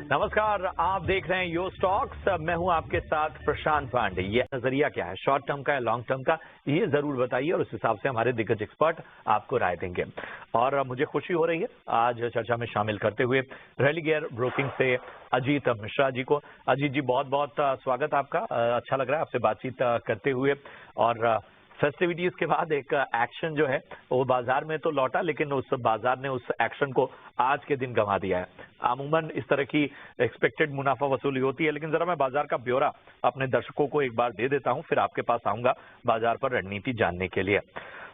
नमस्कार, आप देख रहे हैं यो स्टॉक्स। मैं हूं आपके साथ प्रशांत पांडे। ये नजरिया क्या है, शॉर्ट टर्म का है, लॉन्ग टर्म का, ये जरूर बताइए और उस हिसाब से हमारे दिग्गज एक्सपर्ट आपको राय देंगे। और मुझे खुशी हो रही है आज चर्चा में शामिल करते हुए रेलिगेयर ब्रोकिंग से अजीत मिश्रा जी को। अजीत जी, बहुत बहुत स्वागत आपका। अच्छा लग रहा है आपसे बातचीत करते हुए। और फेस्टिविटीज के बाद एक एक्शन जो है वो बाजार में तो लौटा, लेकिन उस बाजार ने उस एक्शन को आज के दिन गंवा दिया है। अमूमन इस तरह की एक्सपेक्टेड मुनाफा वसूली होती है, लेकिन जरा मैं बाजार का ब्यौरा अपने दर्शकों को एक बार दे देता हूं, फिर आपके पास आऊंगा बाजार पर रणनीति जानने के लिए।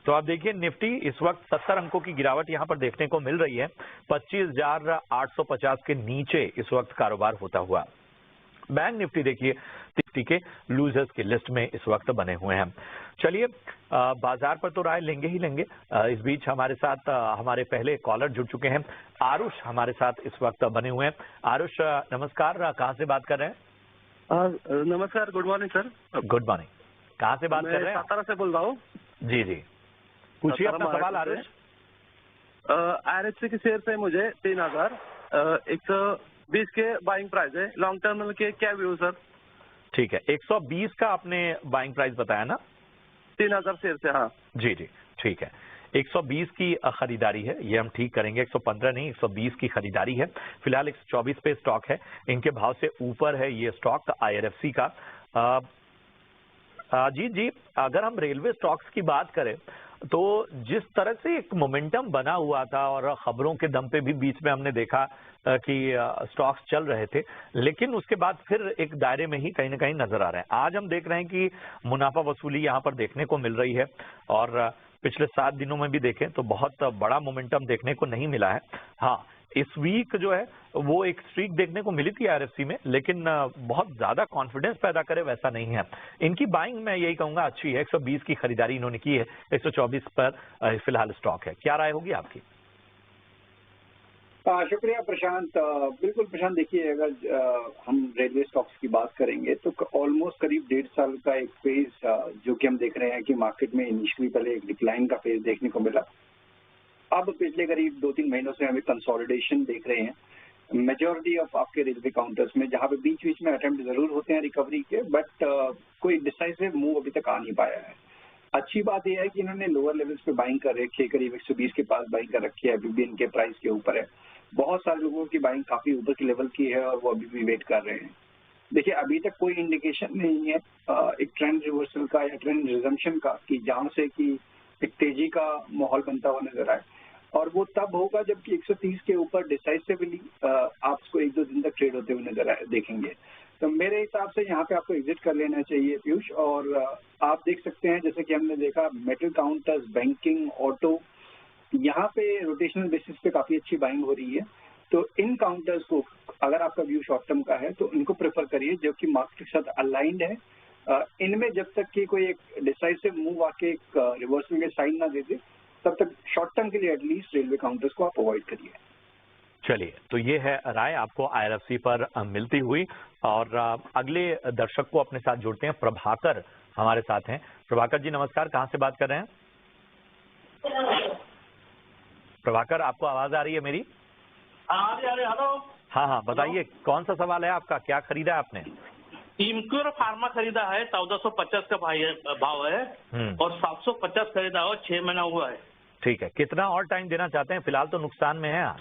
तो आप देखिए, निफ्टी इस वक्त 70 अंकों की गिरावट यहां पर देखने को मिल रही है। 25,850 के नीचे इस वक्त कारोबार होता हुआ। बैंक निफ्टी देखिए निफ्टी के लूजर्स की लिस्ट में इस वक्त बने हुए हैं। चलिए, बाजार पर तो राय लेंगे ही लेंगे। इस बीच हमारे साथ हमारे पहले कॉलर जुड़ चुके हैं। आरुष हमारे साथ इस वक्त बने हुए हैं। आरुष कहाँ से बात कर रहे हैं? नमस्कार, good morning sir. Good morning. कहाँ से बात कर रहे हैं? मैं सातारा से बोल रहा हूँ। जी जी, पूछिए अपना सवाल। आरएचसी के शेयर से मुझे 3,120 के बाइंग प्राइस है। लॉन्ग टर्म के क्या व्यू सर? ठीक है, 120 का आपने बाइंग प्राइस बताया ना? 3,000 शेयर से। हाँ जी जी, ठीक है। 120 की खरीदारी है, ये हम ठीक करेंगे। 115 नहीं, 120 की खरीदारी है। फिलहाल 124 पे स्टॉक है। इनके भाव से ऊपर है ये स्टॉक आईआरएफसी का। जी, अगर हम रेलवे स्टॉक्स की बात करें तो जिस तरह से एक मोमेंटम बना हुआ था और खबरों के दम पे भी बीच में हमने देखा कि स्टॉक्स चल रहे थे, लेकिन उसके बाद फिर एक दायरे में ही कहीं ना कहीं नजर आ रहे हैं। आज हम देख रहे हैं कि मुनाफा वसूली यहाँ पर देखने को मिल रही है और पिछले 7 दिनों में भी देखें तो बहुत बड़ा मोमेंटम देखने को नहीं मिला है। हाँ, इस वीक जो है वो एक स्ट्रीक देखने को मिली थी आरएफसी में, लेकिन बहुत ज्यादा कॉन्फिडेंस पैदा करे वैसा नहीं है। इनकी बाइंग मैं यही कहूंगा अच्छी है। 120 की खरीदारी इन्होंने की है। 124 पर फिलहाल स्टॉक है। क्या राय होगी आपकी? शुक्रिया प्रशांत। बिल्कुल प्रशांत, देखिए अगर हम रेलवे स्टॉक्स की बात करेंगे तो ऑलमोस्ट करीब 1.5 साल का एक फेज जो कि हम देख रहे हैं कि मार्केट में इनिशियली पहले एक डिक्लाइन का फेज देखने को मिला। अब पिछले करीब 2-3 महीनों से हमें कंसोलिडेशन देख रहे हैं मेजॉरिटी ऑफ आपके रेलवे काउंटर्स में, जहां पे बीच बीच में अटेम्प्ट जरूर होते हैं रिकवरी के, बट कोई डिसाइसिव मूव अभी तक आ नहीं पाया है। अच्छी बात यह है कि इन्होंने लोअर लेवल्स पे बाइंग कर रखी है, करीब 120 के पास बाइंग कर रखी है। अभी भी इनके प्राइस के ऊपर है। बहुत सारे लोगों की बाइंग काफी ऊपर के लेवल की है और वो अभी भी वेट कर रहे हैं। देखिए, अभी तक कोई इंडिकेशन नहीं है एक ट्रेंड रिवर्सल का या ट्रेंड रिजम्पशन का, कि जहां से कि एक तेजी का माहौल बनता हुआ नजर आए। और वो तब होगा जबकि 130 के ऊपर डिसाइसिवली आप उसको 1-2 दिन तक ट्रेड होते हुए नजर देखेंगे। तो मेरे हिसाब से यहाँ पे आपको एग्जिट कर लेना चाहिए पीयूष। और आप देख सकते हैं जैसे कि हमने देखा मेटल काउंटर्स, बैंकिंग, ऑटो, यहाँ पे रोटेशनल बेसिस पे काफी अच्छी बाइंग हो रही है। तो इन काउंटर्स को अगर आपका व्यू शॉर्ट टर्म का है तो इनको प्रेफर करिए, जो कि मार्केट के साथ अलाइंड है। इनमें जब तक कि कोई एक डिसाइसिव मूव आके एक रिवर्सल के साइन ना दे दे, तब तक शॉर्ट टर्म के लिए एटलीस्ट रेलवे काउंटर्स को आप अवॉइड करिए। चलिए, तो ये है राय आपको आईआरएफसी पर मिलती हुई। और अगले दर्शक को अपने साथ जोड़ते हैं। प्रभाकर हमारे साथ हैं। प्रभाकर जी नमस्कार, कहाँ से बात कर रहे हैं? प्रभाकर, आपको आवाज आ रही है मेरी? हेलो। हाँ, बताइए कौन सा सवाल है आपका, क्या खरीदा है आपने? इम्क्योर फार्मा खरीदा है, 1450 का भाव है और 750 खरीदा हो, 6 महीना हुआ है। ठीक है, कितना और टाइम देना चाहते हैं? फिलहाल तो नुकसान में है आप।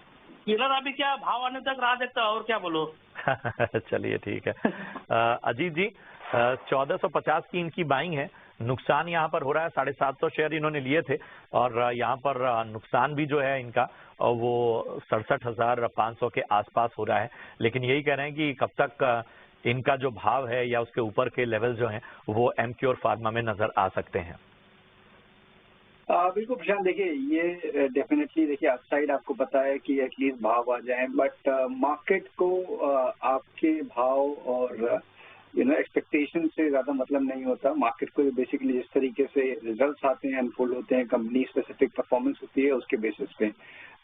किलर अभी क्या भाव आने तक राह देखता, और क्या बोलो। चलिए ठीक है। अजीत जी, 1450 की इनकी बाइंग है। नुकसान यहाँ पर हो रहा है, 750 शेयर इन्होंने लिए थे और यहाँ पर नुकसान भी जो है इनका वो 67,500 के आसपास हो रहा है। लेकिन यही कह रहे हैं कि कब तक इनका जो भाव है या उसके ऊपर के लेवल जो हैं वो एमक्योर फार्मा में नजर आ सकते हैं। बिल्कुल प्रशांत, देखिए ये डेफिनेटली देखिए अपसाइड आपको पता है कि एटलीस्ट भाव आ जाए, बट मार्केट को आपके भाव और एक्सपेक्टेशन से ज्यादा मतलब नहीं होता। मार्केट को बेसिकली जिस तरीके से रिजल्ट्स आते हैं, अनफोल्ड होते हैं, कंपनी स्पेसिफिक परफॉर्मेंस होती है, उसके बेसिस पे।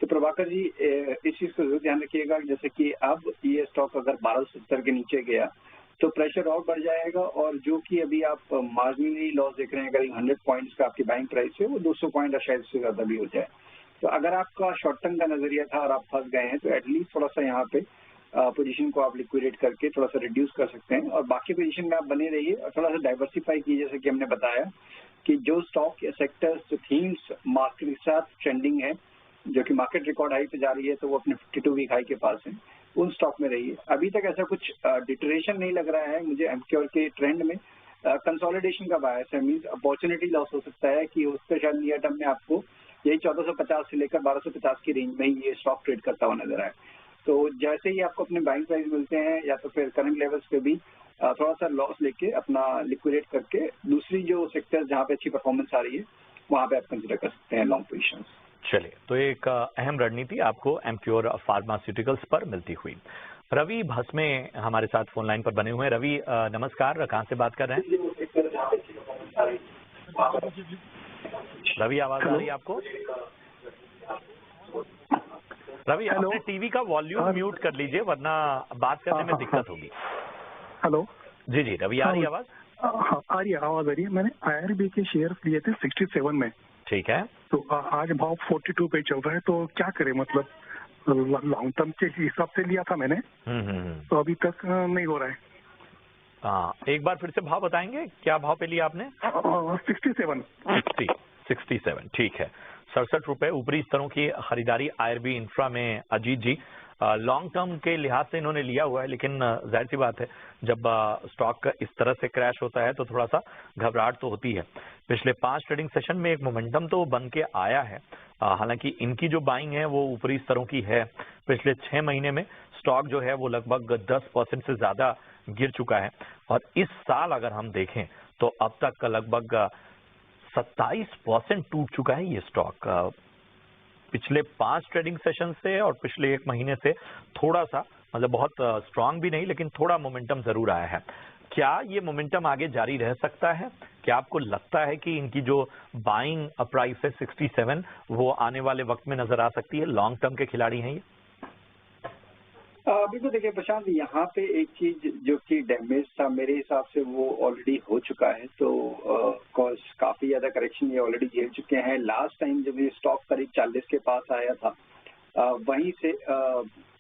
तो प्रभाकर जी इस चीज को जरूर ध्यान रखिएगा, जैसे कि अब ये स्टॉक अगर 1270 के नीचे गया तो प्रेशर और बढ़ जाएगा, और जो कि अभी आप मार्जिनली लॉस देख रहे हैं, करीब 100 पॉइंट्स का आपकी बाइंग प्राइस है, वो 200 पॉइंट शायद से ज्यादा भी हो जाए। तो अगर आपका शॉर्ट टर्म का नजरिया था और आप फंस गए हैं तो एटलीस्ट थोड़ा सा यहाँ पे पोजीशन को आप लिक्विडेट करके थोड़ा सा रिड्यूस कर सकते हैं और बाकी पोजीशन में आप बने रहिए और थोड़ा सा डाइवर्सिफाई कीजिए। जैसे कि हमने बताया कि जो स्टॉक या सेक्टर्स जो थीम्स मार्केट के साथ ट्रेंडिंग है, जो कि मार्केट रिकॉर्ड हाई पे जा रही है, तो वो अपने 52 वीक हाई के पास है, उन स्टॉक में रहिए। अभी तक ऐसा कुछ डिटरेशन नहीं लग रहा है मुझे एमक्योर के ट्रेंड में। कंसोलिडेशन का बायस है, मीन्स अपॉर्चुनिटी लॉस हो सकता है कि उस पर शायद नियर टर्म में आपको यही 1450 से लेकर 1250 की रेंज में ही ये स्टॉक ट्रेड करता हुआ नजर आए। तो जैसे ही आपको अपने बाइंग प्राइस मिलते हैं या तो फिर करंट लेवल्स पे भी थोड़ा सा लॉस लेके अपना लिक्विडेट करके दूसरी जो सेक्टर जहाँ पे अच्छी परफॉर्मेंस आ रही है वहाँ पे आप कंसिडर कर सकते हैं लॉन्ग पोजीशंस। चलिए, तो एक अहम रणनीति आपको एमक्योर फार्मास्यूटिकल्स पर मिलती हुई। रवि भस्मे हमारे साथ फोन लाइन पर बने हुए हैं। रवि नमस्कार, कहाँ से बात कर रहे हैं? रवि, आवाज आ रही है आपको? रवि, अपने टीवी का वॉल्यूम म्यूट कर लीजिए वरना बात करने में दिक्कत होगी। हेलो जी जी रवि, आ रही है आवाज? हाँ, आ रही है, आवाज आ रही है। मैंने IRB के शेयर लिए थे 67 में। ठीक है। तो आज भाव 42 पे चल रहा है, तो क्या करें? मतलब लॉन्ग टर्म के हिसाब से लिया था मैंने, तो अभी तक नहीं हो रहा है। हाँ, एक बार फिर से भाव बताएंगे, क्या भाव पे लिया आपने? 67। ठीक है, 67 रुपए ऊपरी स्तरों की खरीदारी IRB इंफ्रा में। अजीत जी, लॉन्ग टर्म के लिहाज से इन्होंने लिया हुआ है, लेकिन जाहिर सी बात है जब स्टॉक इस तरह से क्रैश होता है तो थोड़ा सा घबराहट तो होती है। पिछले 5 ट्रेडिंग सेशन में एक मोमेंटम तो बन के आया है, हालांकि इनकी जो बाइंग है वो ऊपरी स्तरों की है। पिछले 6 महीने में स्टॉक जो है वो लगभग 10% से ज्यादा गिर चुका है और इस साल अगर हम देखें तो अब तक लगभग 27% टूट चुका है ये स्टॉक। पिछले 5 ट्रेडिंग सेशन से और पिछले 1 महीने से थोड़ा सा, मतलब बहुत स्ट्रांग भी नहीं लेकिन थोड़ा मोमेंटम जरूर आया है। क्या ये मोमेंटम आगे जारी रह सकता है? क्या आपको लगता है कि इनकी जो बाइंग प्राइस है 67 वो आने वाले वक्त में नजर आ सकती है? लॉन्ग टर्म के खिलाड़ी हैं ये? बिल्कुल, देखिए प्रशांत, यहाँ पे एक चीज जो कि डैमेज था मेरे हिसाब से वो ऑलरेडी हो चुका है। तो कॉज काफी ज्यादा करेक्शन ये ऑलरेडी झेल चुके हैं। लास्ट टाइम जब ये स्टॉक करीब 40 के पास आया था, वहीं से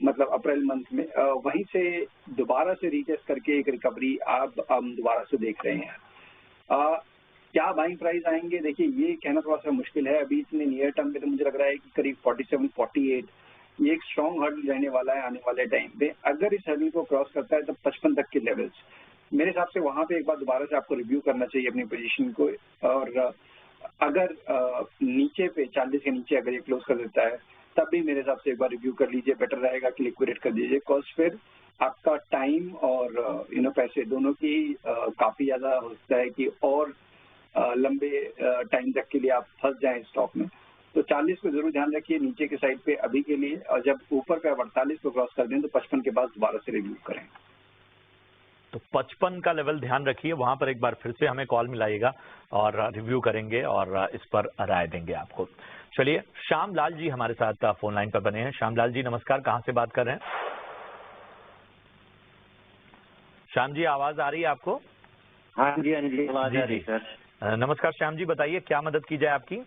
मतलब अप्रैल मंथ में वहीं से दोबारा से रीटेस्ट करके एक रिकवरी अब हम दोबारा से देख रहे हैं। क्या बाइंग प्राइस आएंगे, देखिए ये कहना थोड़ा सा मुश्किल है अभी। इतने नियर टर्म में तो मुझे लग रहा है कि करीब 47-48 ये एक स्ट्रॉन्ग हर्डल रहने वाला है आने वाले टाइम पे। अगर इस हर्डल को क्रॉस करता है तो 55 तक के लेवल्स मेरे हिसाब से वहां पे एक बार दोबारा से आपको रिव्यू करना चाहिए अपनी पोजीशन को। और अगर नीचे पे 40 के नीचे अगर ये क्लोज कर देता है तब भी मेरे हिसाब से एक बार रिव्यू कर लीजिए, बेटर रहेगा कि लिक्विडेट कर दीजिए। कॉज फिर आपका टाइम और पैसे दोनों की काफी ज्यादा हो सकता है कि और लंबे टाइम तक के लिए आप फंस जाएं स्टॉक में। तो 40 को जरूर ध्यान रखिए नीचे के साइड पे अभी के लिए, और जब ऊपर पे 48 को क्रॉस कर दें तो 55 के बाद दोबारा से रिव्यू करें। तो 55 का लेवल ध्यान रखिए, वहां पर एक बार फिर से हमें कॉल मिलाइएगा और रिव्यू करेंगे और इस पर राय देंगे आपको। चलिए, श्याम लाल जी हमारे साथ फोन लाइन पर बने हैं। श्याम लाल जी नमस्कार, कहां से बात कर रहे हैं? श्याम जी, आवाज आ रही है आपको? हाँ जी आवाज आ रही है सर। नमस्कार श्याम जी, बताइए क्या मदद की जाए आपकी?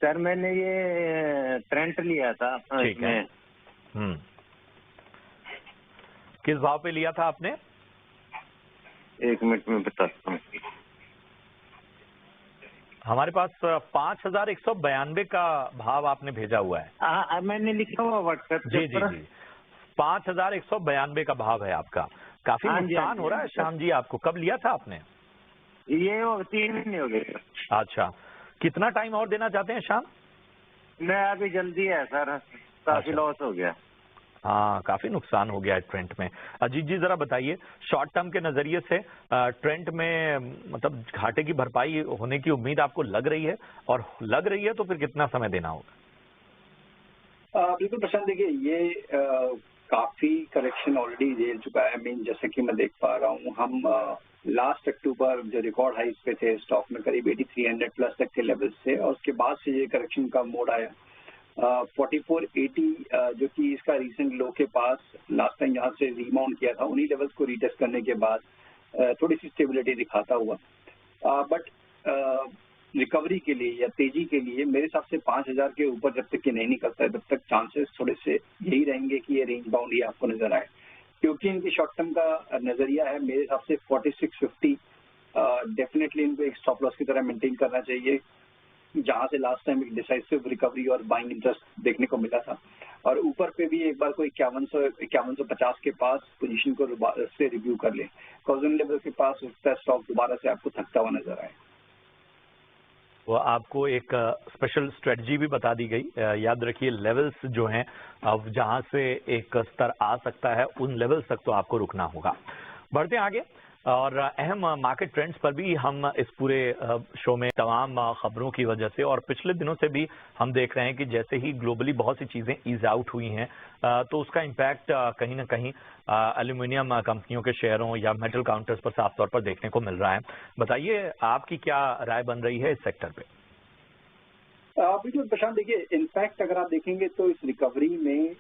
सर मैंने ये ट्रेंट लिया था। ठीक है। किस भाव पे लिया था आपने? 1 मिनट में बताता हूँ। हमारे पास 5192 का भाव आपने भेजा हुआ है। हाँ, मैंने लिखा हुआ व्हाट्सएप जी जी जी, 5192 का भाव है आपका। काफी नुकसान हो रहा है श्याम जी आपको। कब लिया था आपने? ये 3 महीने हो गए। अच्छा, कितना टाइम और देना चाहते हैं श्याम? मैं अभी जल्दी है सर, काफी लॉस हो गया। हाँ, काफी नुकसान हो गया है ट्रेंट में। अजीत जी जरा बताइए, शॉर्ट टर्म के नजरिए से ट्रेंट में मतलब घाटे की भरपाई होने की उम्मीद आपको लग रही है, और लग रही है तो फिर कितना समय देना होगा? बिल्कुल प्रशांत, देखिए ये काफी करेक्शन ऑलरेडी झेल चुका है। मीन जैसे कि मैं देख पा रहा हूँ, हम लास्ट अक्टूबर जो रिकॉर्ड हाइस पे थे स्टॉक में करीब 8300 प्लस तक के लेवल्स थे, और उसके बाद से ये करेक्शन का मोड आया 4480 जो कि इसका रिसेंट लो के पास लास्ट टाइम यहाँ से रीमाउंट किया था, उन्हीं लेवल्स को रीटेस्ट करने के बाद थोड़ी सी स्टेबिलिटी दिखाता हुआ। बट रिकवरी के लिए या तेजी के लिए मेरे हिसाब से 5,000 के ऊपर जब तक कि नहीं निकलता है तब तक चांसेस थोड़े से यही रहेंगे कि ये रेंज बाउंड ही आपको नजर आए, क्योंकि इनकी शॉर्ट टर्म का नजरिया है मेरे हिसाब से 4650 डेफिनेटली इनको एक स्टॉप लॉस की तरह मेंटेन करना चाहिए, जहां से लास्ट टाइम एक डिसाइसिव रिकवरी और बाइंग इंटरेस्ट देखने को मिला था। और ऊपर पे भी एक बार को 5150 के पास पोजीशन को से रिव्यू कर ले, कॉजन लेवल के पास उठता स्टॉक दोबारा से आपको थकता हुआ नजर आए। वो आपको एक स्पेशल स्ट्रेटजी भी बता दी गई। याद रखिए लेवल्स जो हैं अब जहां से एक स्तर आ सकता है उन लेवल्स तक तो आपको रुकना होगा। बढ़ते हैं आगे और अहम मार्केट ट्रेंड्स पर भी हम इस पूरे शो में तमाम खबरों की वजह से और पिछले दिनों से भी हम देख रहे हैं कि जैसे ही ग्लोबली बहुत सी चीजें ईज आउट हुई हैं तो उसका इम्पैक्ट कहीं ना कहीं एल्यूमिनियम कंपनियों के शेयरों या मेटल काउंटर्स पर साफ तौर पर देखने को मिल रहा है। बताइए आपकी क्या राय बन रही है इस सेक्टर पे? बिल्कुल प्रशांत, देखिए इनफैक्ट अगर आप देखेंगे तो इस रिकवरी में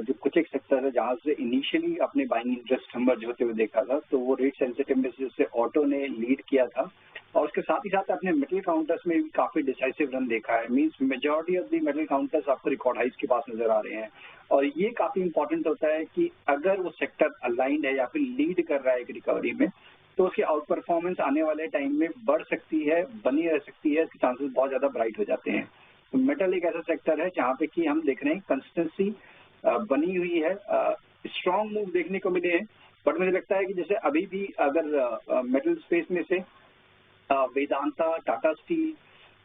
जो कुछ एक सेक्टर है जहां से इनिशियली अपने बाइंग इंटरेस्ट मर्ज होते हुए देखा था तो वो रेट सेंसिटिवनेस से ऑटो ने लीड किया था और उसके साथ ही साथ अपने मेटल काउंटर्स में भी काफी डिसाइसिव रन देखा है। Means majority of the metal counters आपको रिकॉर्ड हाइज के पास नजर आ रहे हैं और ये काफी इंपॉर्टेंट होता है कि अगर वो सेक्टर अलाइंड है या फिर लीड कर रहा है एक रिकवरी में तो उसकी आउट परफॉर्मेंस आने वाले टाइम में बढ़ सकती है, बनी रह सकती है, इसके चांसेस बहुत ज्यादा ब्राइट हो जाते हैं। तो मेटल एक ऐसा सेक्टर है जहां पे कि हम देख रहे हैं कंसिस्टेंसी बनी हुई है, स्ट्रॉन्ग मूव देखने को मिले हैं, बट मुझे लगता है कि जैसे अभी भी अगर मेटल स्पेस में से वेदांता, टाटा स्टील,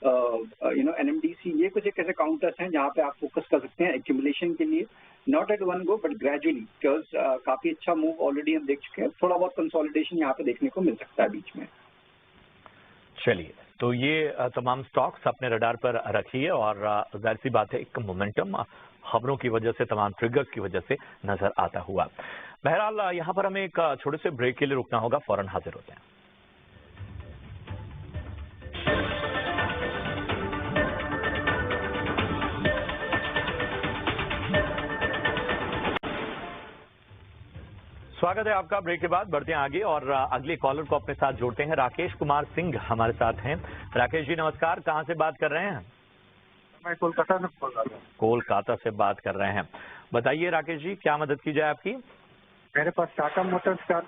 NMDC, ये कुछ एक ऐसे काउंटर्स हैं जहां पे आप फोकस कर सकते हैं एक्यूमुलेशन के लिए, not at one go but gradually, because काफी अच्छा मूव ऑलरेडी हम देख चुके हैं। थोड़ा बहुत कंसोलिडेशन यहाँ पे देखने को मिल सकता है बीच में। चलिए, तो ये तमाम स्टॉक्स अपने रडार पर रखिए और जाहिर सी बात है एक मोमेंटम खबरों की वजह से, तमाम ट्रिगर्स की वजह से नजर आता हुआ। बहरहाल यहाँ पर हमें एक छोटे से ब्रेक के लिए रुकना होगा, फौरन हाजिर होते हैं। स्वागत है आपका ब्रेक के बाद। बढ़ते हैं आगे और अगले कॉलर को अपने साथ जोड़ते हैं। राकेश कुमार सिंह हमारे साथ हैं। राकेश जी नमस्कार, कहां से बात कर रहे हैं? मैं कोलकाता से बोल रहा हूँ। कोलकाता से बात कर रहे हैं। बताइए राकेश जी, क्या मदद की जाए आपकी? मेरे पास टाटा मोटर्स का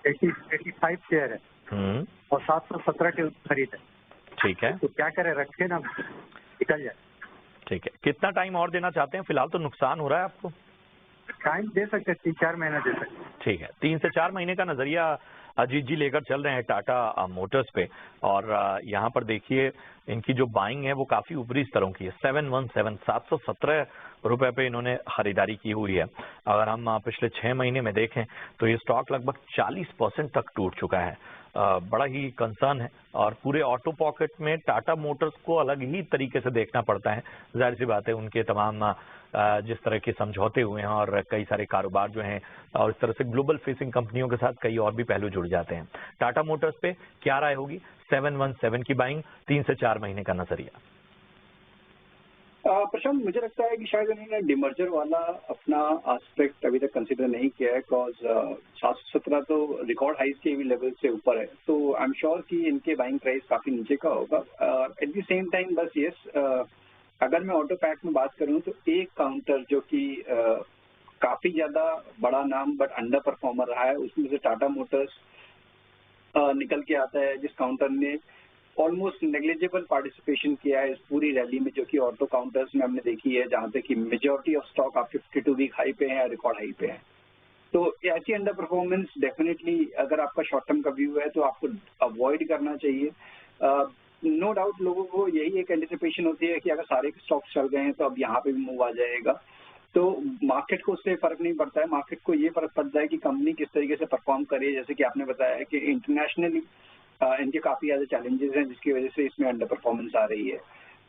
85 शेयर है और 717 के खरीद है। ठीक है, तो क्या करें, रखे ना निकल जाए? ठीक है, कितना टाइम और देना चाहते हैं? फिलहाल तो नुकसान हो रहा है आपको। टाइम दे सकते, 3-4 महीना दे सकते। ठीक है, 3 से 4 महीने का नजरिया अजीत जी लेकर चल रहे हैं टाटा मोटर्स पे और यहाँ पर देखिए इनकी जो बाइंग है वो काफी ऊपरी स्तरों की है। 717 रुपए पे इन्होंने खरीदारी की हुई है। अगर हम पिछले 6 महीने में देखें तो ये स्टॉक लगभग 40% तक टूट चुका है। बड़ा ही कंसर्न है और पूरे ऑटो पॉकेट में टाटा मोटर्स को अलग ही तरीके से देखना पड़ता है। जाहिर सी बात है उनके तमाम जिस तरह के समझौते हुए हैं और कई सारे कारोबार जो हैं और इस तरह से ग्लोबल फेसिंग कंपनियों के साथ कई और भी पहलू जुड़ जाते हैं। टाटा मोटर्स पे क्या राय होगी? 717 की बाइंग, 3 से 4 महीने का नजरिया। प्रशांत, मुझे लगता है कि शायद उन्होंने डिमर्जर वाला अपना एस्पेक्ट अभी तक कंसिडर नहीं किया है, बिकॉज 717 तो रिकॉर्ड हाइज के भी लेवल से ऊपर है, तो आई एम श्योर कि इनके बाइंग प्राइस काफी नीचे का होगा। एट द सेम टाइम बस यस, अगर मैं ऑटो पैक में बात करूं तो एक काउंटर जो कि काफी ज्यादा बड़ा नाम बट अंडर परफॉर्मर रहा है, उसमें से टाटा मोटर्स निकल के आता है, जिस काउंटर ने ऑलमोस्ट नेग्लिजिबल पार्टिसिपेशन किया है इस पूरी रैली में, जो कि ऑटो काउंटर्स में हमने देखी है, जहां पे कि मेजॉरिटी ऑफ स्टॉक आपके 52 वीक हाई पे है या रिकॉर्ड हाई पे है। तो ऐसी अंडर परफॉर्मेंस डेफिनेटली अगर आपका शॉर्ट टर्म का व्यू है तो आपको अवॉइड करना चाहिए। नो डाउट लोगों को यही एक एंटिसिपेशन होती है कि अगर सारे स्टॉक्स चल गए हैं तो अब यहाँ पे भी मूव आ जाएगा, तो मार्केट को उससे फर्क नहीं पड़ता है। मार्केट को ये फर्क पड़ता है कि कंपनी किस तरीके से परफॉर्म करे, जैसे कि आपने बताया कि इंटरनेशनली इनके काफी ज्यादा चैलेंजेस हैं जिसकी वजह से इसमें अंडर परफॉर्मेंस आ रही है।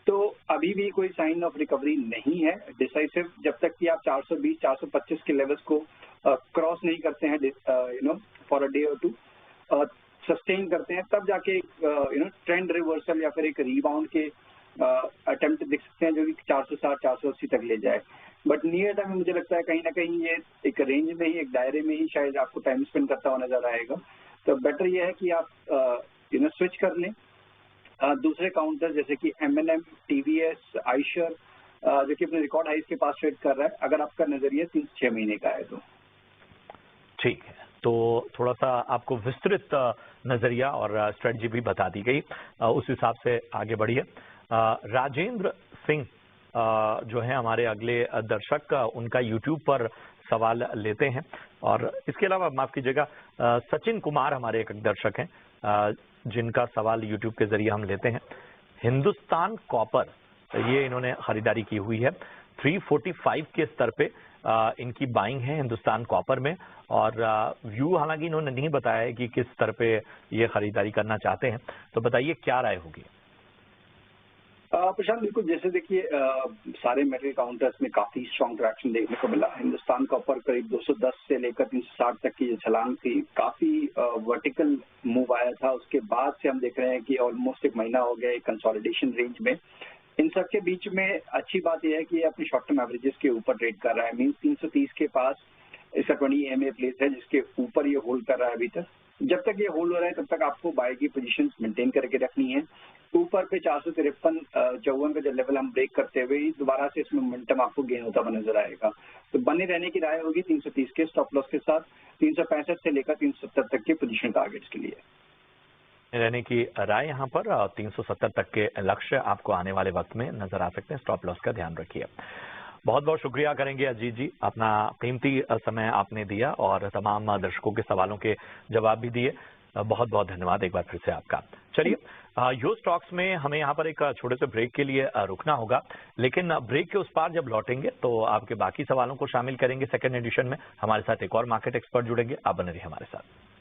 तो अभी भी कोई साइन ऑफ रिकवरी नहीं है डिसाइसिव, जब तक कि आप 420-425 के लेवल्स को क्रॉस नहीं करते हैं फॉर अ डे और टू, सस्टेन करते हैं, तब जाके ट्रेंड रिवर्सल या फिर एक रीबाउंड के अटेम्प्ट दिख सकते हैं जो कि 460-480 तक ले जाए। बट नियर टर्म में मुझे लगता है कहीं ना कहीं ये एक रेंज में ही, एक दायरे में ही शायद आपको टाइम स्पेंड करता हुआ नजर आएगा। तो बेटर ये है कि आप स्विच कर लें दूसरे काउंटर जैसे कि M&M, TVS, आइशर जो कि अपने रिकॉर्ड हाइस के पास ट्रेड कर रहा है, अगर आपका नजरिया 3 से 6 महीने का है तो। ठीक है, तो थोड़ा सा आपको विस्तृत नजरिया और स्ट्रेटजी भी बता दी गई, उस हिसाब से आगे बढ़िए। राजेंद्र सिंह जो है हमारे अगले दर्शक, उनका यूट्यूब पर सवाल लेते हैं। और इसके अलावा माफ कीजिएगा, सचिन कुमार हमारे एक दर्शक हैं जिनका सवाल यूट्यूब के जरिए हम लेते हैं। हिंदुस्तान कॉपर, ये इन्होंने खरीदारी की हुई है 345 के स्तर पे, इनकी बाइंग है हिंदुस्तान कॉपर में। और व्यू हालांकि इन्होंने नहीं बताया है कि किस स्तर पे ये खरीदारी करना चाहते हैं, तो बताइए क्या राय होगी। प्रशांत, बिल्कुल जैसे देखिए सारे मेटल काउंटर्स में काफी स्ट्रॉन्ग ट्रैक्शन देखने को मिला। हिंदुस्तान कॉपर करीब 210 से लेकर 360 तक की जो छलांग थी, काफी वर्टिकल मूव आया था। उसके बाद से हम देख रहे हैं कि ऑलमोस्ट 1 महीना हो गया एक कंसोलिडेशन रेंज में। इन सब के बीच में अच्छी बात यह है कि ये अपनी शॉर्ट टर्म एवरेजेस के ऊपर ट्रेड कर रहा है। मींस 330 के पास इसका 20 EMA प्लेस है, जिसके ऊपर ये होल्ड कर रहा है अभी तक। जब तक ये होल्ड हो रहा है तब तक आपको बाय की पोजीशंस मेंटेन करके रखनी है। ऊपर पे 453-54 का जो लेवल हम ब्रेक करते हुए दोबारा से इसमें मोमेंटम आपको गेन होता हुआ नजर आएगा। तो बने रहने की राय होगी 330 के स्टॉप लॉस के साथ, 365 से लेकर 370 तक के पोजीशन टारगेट्स के लिए रहने की राय यहाँ पर। 370 तक के लक्ष्य आपको आने वाले वक्त में नजर आ सकते हैं। स्टॉप लॉस का ध्यान रखिए। बहुत बहुत शुक्रिया करेंगे अजीत जी, अपना कीमती समय आपने दिया और तमाम दर्शकों के सवालों के जवाब भी दिए। बहुत बहुत धन्यवाद एक बार फिर से आपका। चलिए, यो स्टॉक्स में हमें यहाँ पर एक छोटे से ब्रेक के लिए रुकना होगा, लेकिन ब्रेक के उस पार जब लौटेंगे तो आपके बाकी सवालों को शामिल करेंगे सेकंड एडिशन में। हमारे साथ एक और मार्केट एक्सपर्ट जुड़ेंगे, आप बने रहिए हमारे साथ।